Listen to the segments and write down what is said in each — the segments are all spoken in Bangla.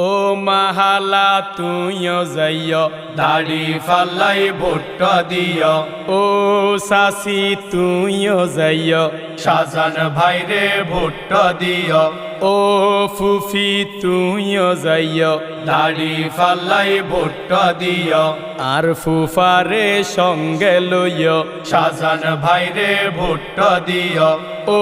ও মাহালা তুইও যাইও দাড়ি ফাল্লাই ভোট দিও ও সাসি তুইও যাইও শাহজান ভাইরে ভোট দিও ও ফুফি তুইও যাইও দাড়ি ফাল্লাই ভোট দিও আর ফুফারে সঙ্গে লইও শাহজান ভাইরে ভোট দিও ও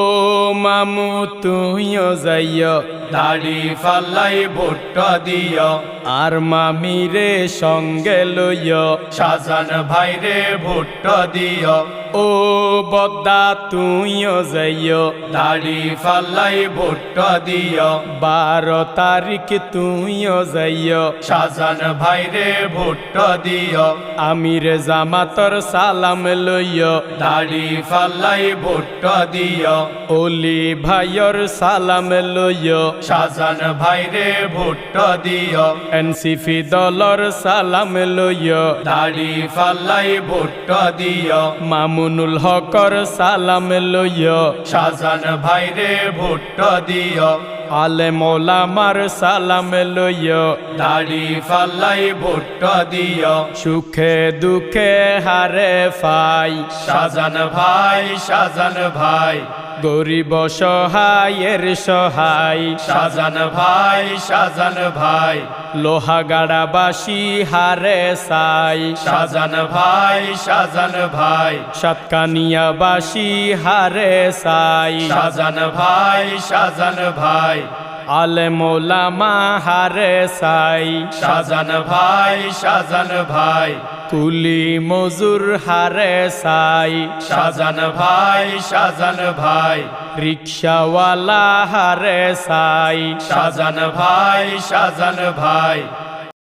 মামু তুইও যাইও দাড়ি ফাল্লাই ভোট দিও আর মামিরে সঙ্গে লইও শাহজান ভাইরে ভোট দিও ও বদ্দা তুইও যাইও দাড়ি ফাল্লাই ভোট দিও 12 তারিখ তুইও যাইও শাহজান ভাইরে ভোট দিও আমির জামাতর সালাম লইও দাড়ি ফাল্লাই ভোট দিও ওলি ভাইয়র সালাম লইও শাহজান ভাইরে ভোট দিও এনসিপি দলর সালাম লইও দাড়ি ফাল্লাই ভোট দিও মামুনুল হকর সালাম লইও শাহজান ভাইরে ভোট দিও আলেম ওলামার সালাম লইও দাড়ি ফাল্লাই ভোট দিও সুখে দুঃখে হারে ফাই শাহজান ভাই শাহজান ভাই গরিব সহায়ের সহায় শাহজান ভাই শাহজান ভাই লোহাগাড়াবাসী হারে সাই শাহজান ভাই শাহজান ভাই সাতকানিয়াবাসী হারে সাই শাহজান ভাই শাহজান ভাই আলেম ওলামা হারে সাই শাহজান ভাই শাহজান ভাই কুলি মজুর হারে সাই শাহজান ভাই শাহজান ভাই রিক্সাওয়ালা হারে সাই শাহজান ভাই শাহজান ভাই